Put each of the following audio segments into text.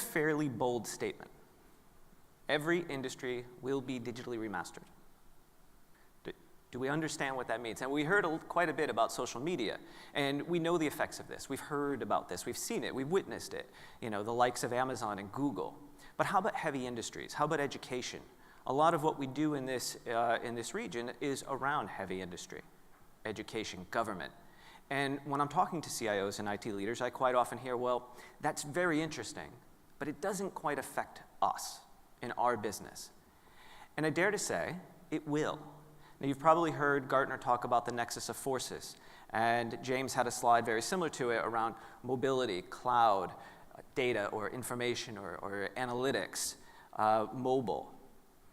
fairly bold statement. Every industry will be digitally remastered. Do we understand what that means? And we heard quite a bit about social media, and we know the effects of this. We've heard about this, we've seen it, we've witnessed it, the likes of Amazon and Google. But how about heavy industries? How about education? A lot of what we do in this region is around heavy industry, education, government. And when I'm talking to CIOs and IT leaders, I quite often hear, well, that's very interesting, but it doesn't quite affect us in our business. And I dare to say, it will. Now, you've probably heard Gartner talk about the nexus of forces, and James had a slide very similar to it around mobility, cloud, data or information or analytics, mobile.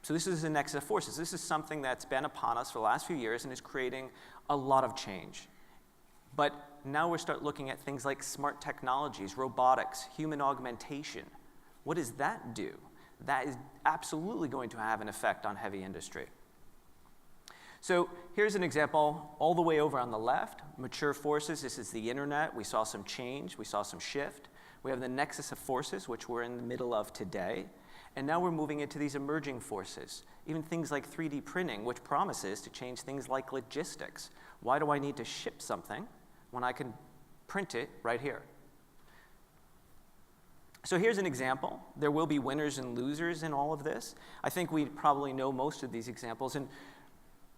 So this is a nexus of forces. This is something that's been upon us for the last few years and is creating a lot of change. But now we're start looking at things like smart technologies, robotics, human augmentation. What does that do? That is absolutely going to have an effect on heavy industry. So here's an example all the way over on the left, mature forces. This is the internet. We saw some change. We saw some shift. We have the nexus of forces, which we're in the middle of today. And now we're moving into these emerging forces, even things like 3D printing, which promises to change things like logistics. Why do I need to ship something when I can print it right here? So here's an example. There will be winners and losers in all of this. I think we probably know most of these examples. And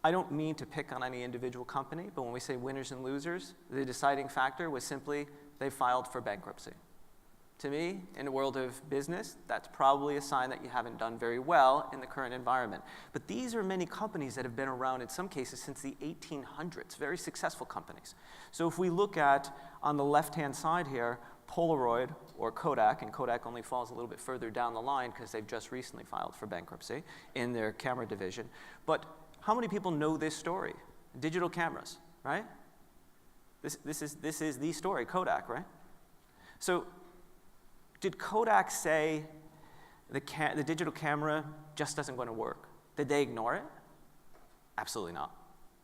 I don't mean to pick on any individual company, but when we say winners and losers, the deciding factor was simply they filed for bankruptcy. To me, in the world of business, that's probably a sign that you haven't done very well in the current environment. But these are many companies that have been around in some cases since the 1800s, very successful companies. So if we look at, on the left-hand side here, Polaroid or Kodak, and Kodak only falls a little bit further down the line because they've just recently filed for bankruptcy in their camera division. But how many people know this story? Digital cameras, right? This is the story, Kodak, right? So did Kodak say the digital camera just doesn't going to work? Did they ignore it? Absolutely not.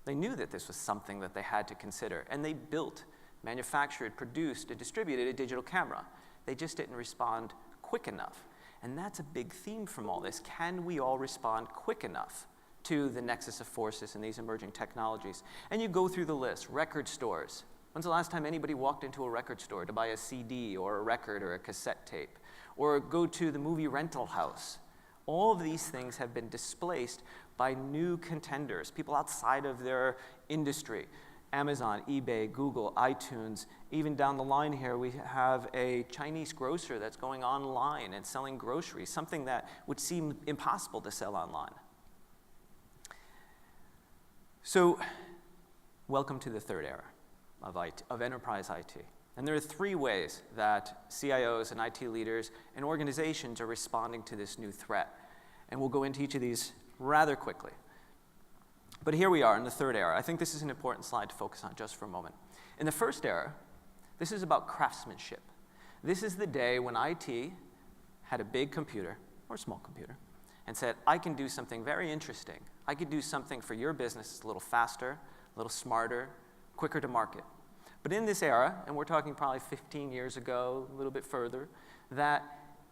They knew that this was something that they had to consider, and they built, manufactured, produced, and distributed a digital camera. They just didn't respond quick enough. And that's a big theme from all this. Can we all respond quick enough to the nexus of forces and these emerging technologies? And you go through the list, record stores. When's the last time anybody walked into a record store to buy a CD or a record or a cassette tape? Or go to the movie rental house? All of these things have been displaced by new contenders, people outside of their industry. Amazon, eBay, Google, iTunes. Even down the line here, we have a Chinese grocer that's going online and selling groceries, something that would seem impossible to sell online. So, welcome to the third era of enterprise IT. And there are three ways that CIOs and IT leaders and organizations are responding to this new threat. And we'll go into each of these rather quickly. But here we are in the third era. I think this is an important slide to focus on just for a moment. In the first era, this is about craftsmanship. This is the day when IT had a big computer, or a small computer, and said, I can do something very interesting. I could do something for your business a little faster, a little smarter, quicker to market. But in this era, and we're talking probably 15 years ago, a little bit further, that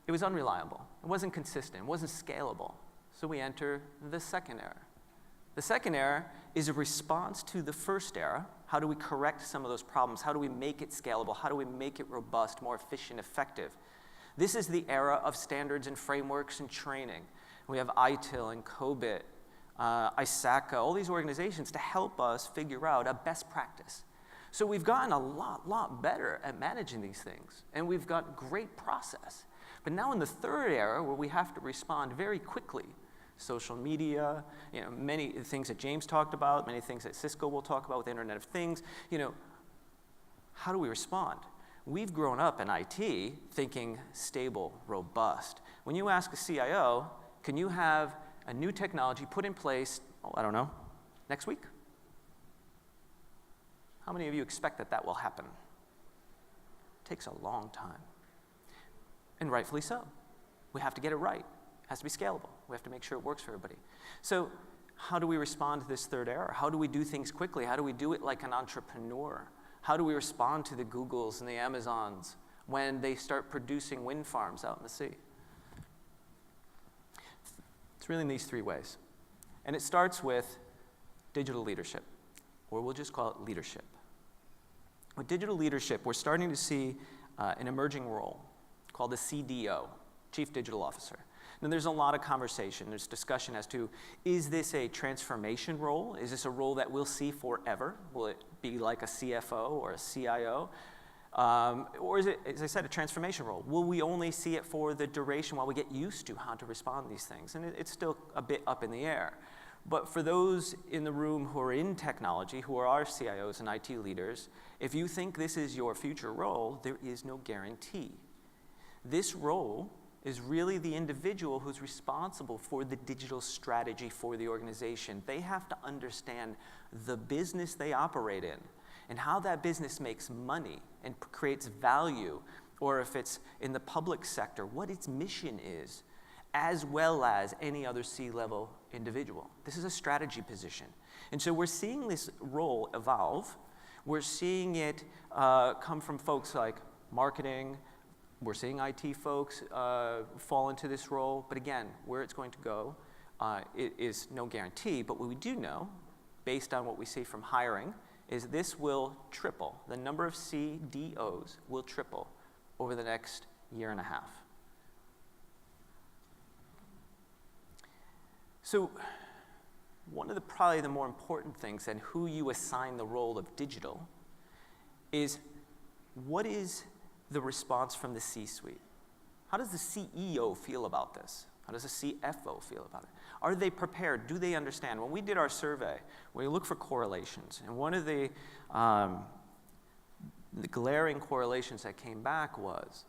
it was unreliable. It wasn't consistent. It wasn't scalable. So we enter the second era. The second era is a response to the first era. How do we correct some of those problems? How do we make it scalable? How do we make it robust, more efficient, effective? This is the era of standards and frameworks and training. We have ITIL and COBIT, ISACA, all these organizations to help us figure out a best practice. So we've gotten a lot better at managing these things, and we've got great process. But now in the third era, where we have to respond very quickly, social media, many things that James talked about, many things that Cisco will talk about with the Internet of Things, how do we respond? We've grown up in IT thinking stable, robust. When you ask a CIO, can you have a new technology put in place, next week? How many of you expect that that will happen? It takes a long time. And rightfully so. We have to get it right. It has to be scalable. We have to make sure it works for everybody. So how do we respond to this third era? How do we do things quickly? How do we do it like an entrepreneur? How do we respond to the Googles and the Amazons when they start producing wind farms out in the sea? It's really in these three ways. And it starts with digital leadership, or we'll just call it leadership. With digital leadership, we're starting to see an emerging role called the CDO, Chief Digital Officer. Now, there's a lot of conversation, there's discussion as to, is this a transformation role? Is this a role that we'll see forever? Will it be like a CFO or a CIO? Or is it, as I said, a transformation role? Will we only see it for the duration while we get used to how to respond to these things? And it's still a bit up in the air. But for those in the room who are in technology, who are our CIOs and IT leaders, if you think this is your future role, there is no guarantee. This role is really the individual who's responsible for the digital strategy for the organization. They have to understand the business they operate in and how that business makes money and creates value, or if it's in the public sector, what its mission is, as well as any other C-level individual. This is a strategy position. And so we're seeing this role evolve. We're seeing it come from folks like marketing. We're seeing IT folks fall into this role. But again, where it's going to go it is no guarantee. But what we do know, based on what we see from hiring, is this will triple. The number of CDOs will triple over the next year and a half. So one of the probably the more important things and who you assign the role of digital is what is the response from the C-suite? How does the CEO feel about this? How does the CFO feel about it? Are they prepared? Do they understand? When we did our survey, we looked for correlations, and one of the glaring correlations that came back was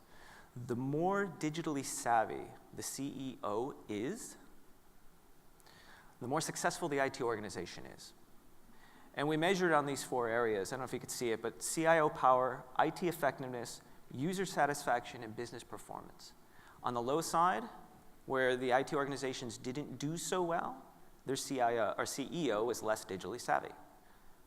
the more digitally savvy the CEO is, the more successful the IT organization is. And we measured on these four areas. I don't know if you could see it, but CIO power, IT effectiveness, user satisfaction, and business performance. On the low side, where the IT organizations didn't do so well, their CIO or CEO was less digitally savvy.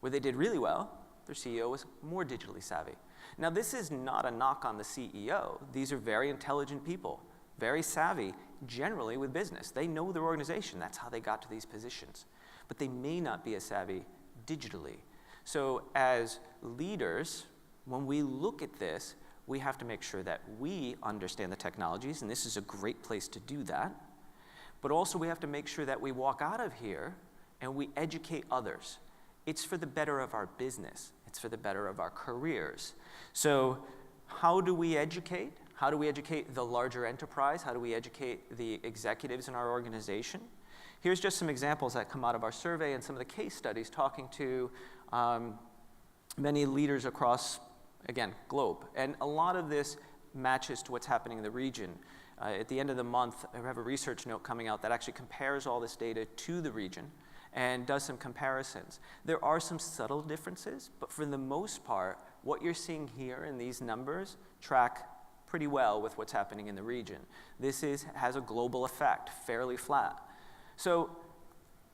Where they did really well, their CEO was more digitally savvy. Now, this is not a knock on the CEO. These are very intelligent people, very savvy, generally with business. They know their organization. That's how they got to these positions. But they may not be as savvy digitally. So as leaders, when we look at this, we have to make sure that we understand the technologies, and this is a great place to do that. But also we have to make sure that we walk out of here and we educate others. It's for the better of our business. It's for the better of our careers. So how do we educate? How do we educate the larger enterprise? How do we educate the executives in our organization? Here's just some examples that come out of our survey and some of the case studies talking to many leaders across, again, globe. And a lot of this matches to what's happening in the region. At the end of the month, I have a research note coming out that actually compares all this data to the region and does some comparisons. There are some subtle differences, but for the most part, what you're seeing here in these numbers track pretty well with what's happening in the region. This has a global effect, fairly flat. So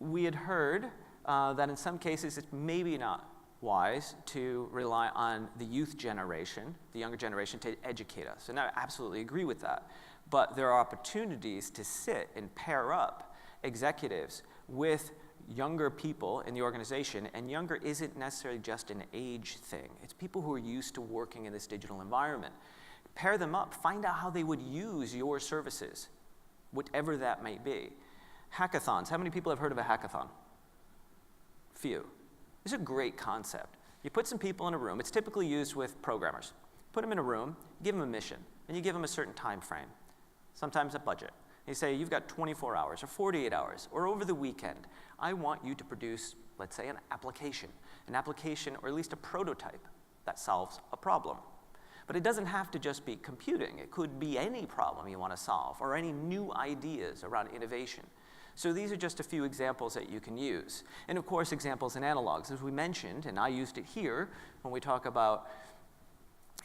we had heard that in some cases it's maybe not wise to rely on the youth generation, the younger generation, to educate us. And I absolutely agree with that. But there are opportunities to sit and pair up executives with younger people in the organization, and younger isn't necessarily just an age thing. It's people who are used to working in this digital environment. Pair them up, find out how they would use your services, whatever that may be. Hackathons, how many people have heard of a hackathon? Few. This is a great concept. You put some people in a room, it's typically used with programmers. Put them in a room, give them a mission, and you give them a certain time frame, sometimes a budget. You say, you've got 24 hours or 48 hours, or over the weekend, I want you to produce, let's say, an application or at least a prototype that solves a problem. But it doesn't have to just be computing. It could be any problem you want to solve or any new ideas around innovation. So these are just a few examples that you can use. And of course, examples and analogs. As we mentioned, and I used it here when we talk about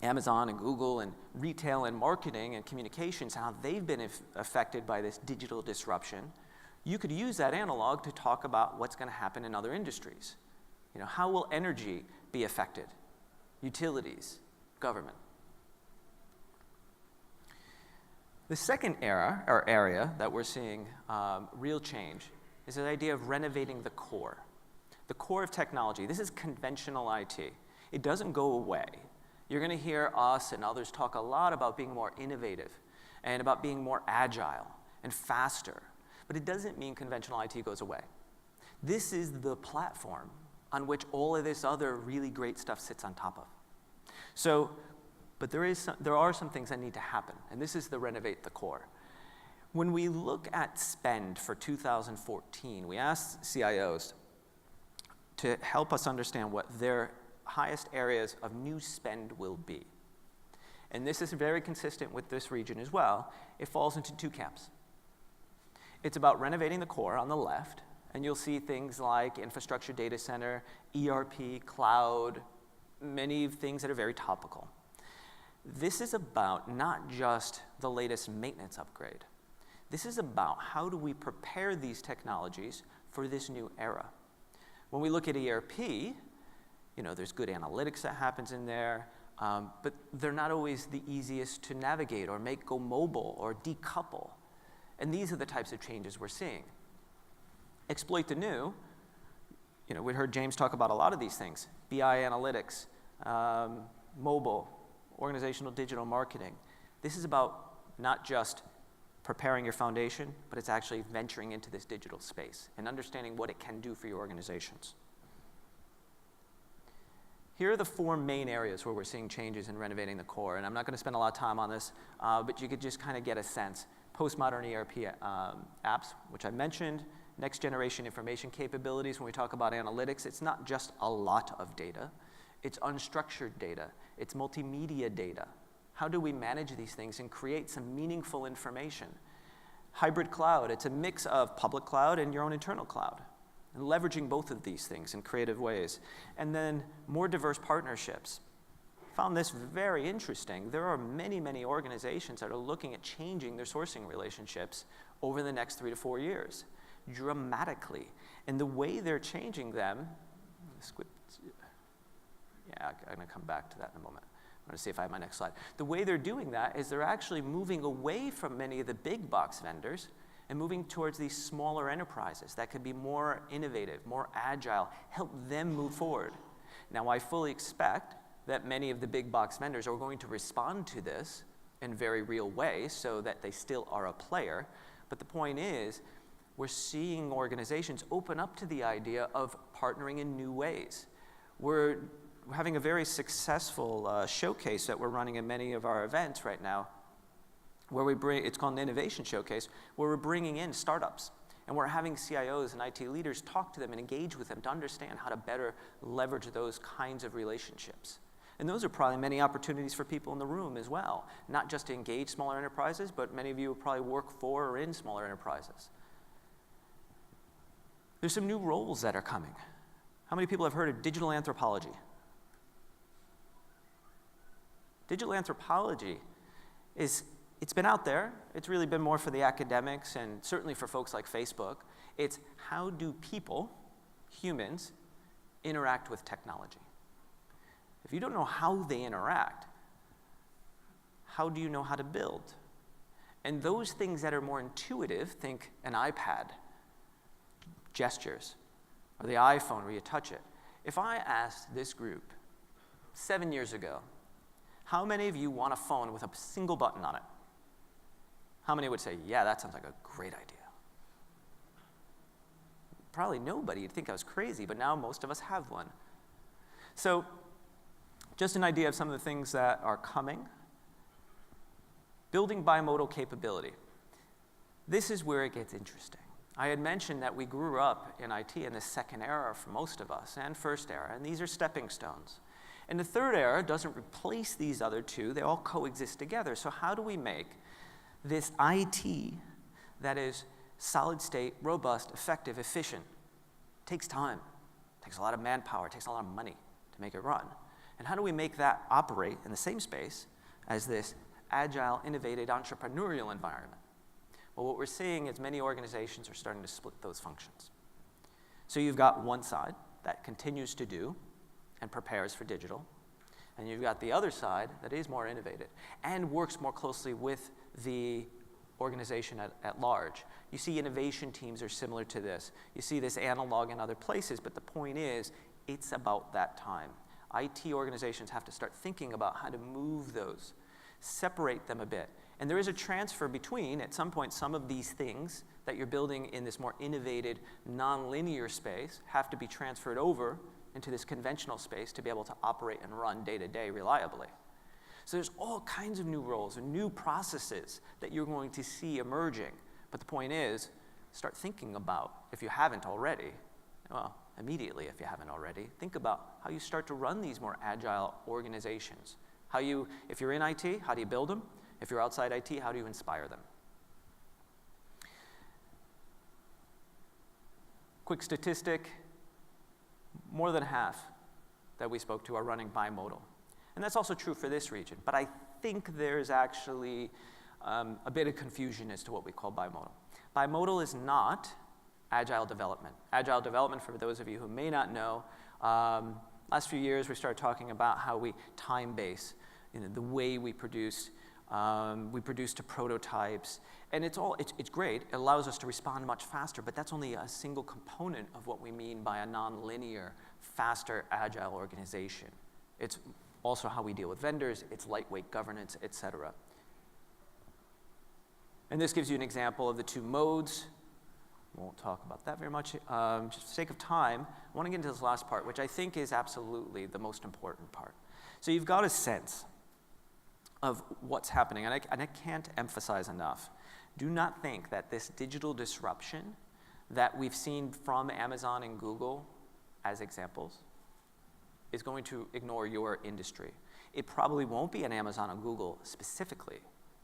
Amazon and Google and retail and marketing and communications, how they've been affected by this digital disruption. You could use that analog to talk about what's going to happen in other industries. You know, how will energy be affected? Utilities, government. The second area that we're seeing real change is the idea of renovating the core. The core of technology. This is conventional IT. It doesn't go away. You're going to hear us and others talk a lot about being more innovative and about being more agile and faster. But it doesn't mean conventional IT goes away. This is the platform on which all of this other really great stuff sits on top of. So, but there are some things that need to happen, and this is the renovate the core. When we look at spend for 2014, we asked CIOs to help us understand what their highest areas of new spend will be. And this is very consistent with this region as well. It falls into two camps. It's about renovating the core on the left, and you'll see things like infrastructure data center, ERP, cloud, many things that are very topical. This is about not just the latest maintenance upgrade. This is about how do we prepare these technologies for this new era. When we look at ERP, there's good analytics that happens in there, but they're not always the easiest to navigate or make go mobile or decouple. And these are the types of changes we're seeing. Exploit the new, we heard James talk about a lot of these things. BI analytics, mobile, organizational digital marketing. This is about not just preparing your foundation, but it's actually venturing into this digital space and understanding what it can do for your organizations. Here are the four main areas where we're seeing changes in renovating the core, and I'm not going to spend a lot of time on this, but you could just kind of get a sense. Postmodern ERP apps, which I mentioned, next generation information capabilities. When we talk about analytics, it's not just a lot of data, it's unstructured data, it's multimedia data. How do we manage these things and create some meaningful information? Hybrid cloud, it's a mix of public cloud and your own internal cloud, and leveraging both of these things in creative ways. And then more diverse partnerships. Found this very interesting. There are many, many organizations that are looking at changing their sourcing relationships over the next 3 to 4 years, dramatically. And the way they're changing them, I'm going to come back to that in a moment. I'm going to see if I have my next slide. The way they're doing that is they're actually moving away from many of the big box vendors and moving towards these smaller enterprises that could be more innovative, more agile, help them move forward. Now, I fully expect that many of the big box vendors are going to respond to this in very real ways so that they still are a player. But the point is, we're seeing organizations open up to the idea of partnering in new ways. We're having a very successful showcase that we're running in many of our events right now, where it's called an innovation showcase, where we're bringing in startups. And we're having CIOs and IT leaders talk to them and engage with them to understand how to better leverage those kinds of relationships. And those are probably many opportunities for people in the room as well, not just to engage smaller enterprises, but many of you will probably work for or in smaller enterprises. There's some new roles that are coming. How many people have heard of digital anthropology? Digital anthropology it's been out there. It's really been more for the academics and certainly for folks like Facebook. It's how do people, humans, interact with technology? If you don't know how they interact, how do you know how to build? And those things that are more intuitive, think an iPad, gestures, or the iPhone where you touch it. If I asked this group 7 years ago, how many of you want a phone with a single button on it? How many would say, yeah, that sounds like a great idea? Probably nobody. You'd think I was crazy, but now most of us have one. So just an idea of some of the things that are coming. Building bimodal capability. This is where it gets interesting. I had mentioned that we grew up in IT in the second era for most of us, and first era, and these are stepping stones. And the third era doesn't replace these other two. They all coexist together. So how do we make this IT that is solid state, robust, effective, efficient? It takes time. It takes a lot of manpower. It takes a lot of money to make it run. And how do we make that operate in the same space as this agile, innovative, entrepreneurial environment? Well, what we're seeing is many organizations are starting to split those functions. So you've got one side that continues to do and prepares for digital, and you've got the other side that is more innovative and works more closely with the organization at large. You see innovation teams are similar to this. You see this analog in other places, but the point is, it's about that time. IT organizations have to start thinking about how to move those, separate them a bit. And there is a transfer between, at some point, some of these things that you're building in this more innovative, non-linear space have to be transferred over into this conventional space to be able to operate and run day-to-day reliably. So there's all kinds of new roles and new processes that you're going to see emerging. But the point is, start thinking about, if you haven't already, well, immediately if you haven't already, think about how you start to run these more agile organizations. If you're in IT, how do you build them? If you're outside IT, how do you inspire them? Quick statistic, more than half that we spoke to are running bimodal. And that's also true for this region, but I think there's actually a bit of confusion as to what we call bimodal. Bimodal is not agile development. Agile development, for those of you who may not know, last few years we started talking about how we time-base the way we produce. We produce to prototypes, and it's great. It allows us to respond much faster, but that's only a single component of what we mean by a non-linear, faster, agile organization. It's also how we deal with vendors, it's lightweight governance, et cetera. And this gives you an example of the two modes. Won't talk about that very much. Just for the sake of time, I want to get into this last part, which I think is absolutely the most important part. So you've got a sense of what's happening, and I can't emphasize enough. Do not think that this digital disruption that we've seen from Amazon and Google as examples is going to ignore your industry. It probably won't be an Amazon or Google specifically,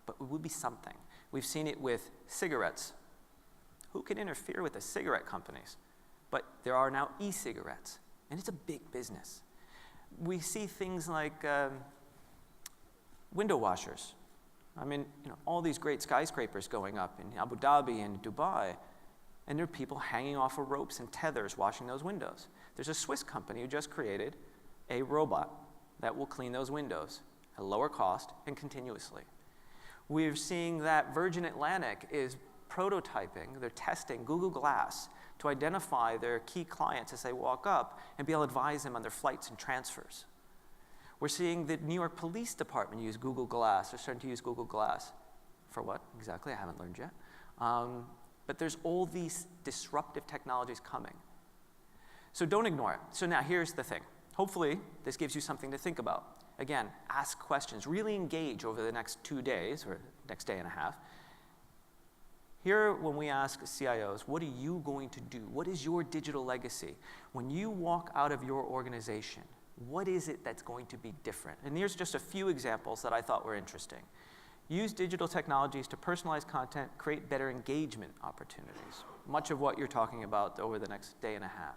but it will be something. We've seen it with cigarettes. Who can interfere with the cigarette companies? But there are now e-cigarettes, and it's a big business. We see things like window washers. I mean, all these great skyscrapers going up in Abu Dhabi and Dubai, and there are people hanging off of ropes and tethers washing those windows. There's a Swiss company who just created a robot that will clean those windows at a lower cost and continuously. We're seeing that Virgin Atlantic is prototyping, they're testing Google Glass to identify their key clients as they walk up and be able to advise them on their flights and transfers. We're seeing the New York Police Department use Google Glass. They're starting to use Google Glass. For what exactly? I haven't learned yet. But there's all these disruptive technologies coming. So don't ignore it. So now here's the thing. Hopefully, this gives you something to think about. Again, ask questions. Really engage over the next 2 days, or next day and a half. Here, when we ask CIOs, what are you going to do? What is your digital legacy? When you walk out of your organization, what is it that's going to be different? And here's just a few examples that I thought were interesting. Use digital technologies to personalize content, create better engagement opportunities. Much of what you're talking about over the next day and a half.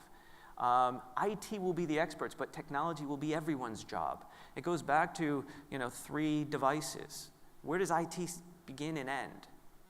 IT will be the experts, but technology will be everyone's job. It goes back to 3 devices. Where does IT begin and end?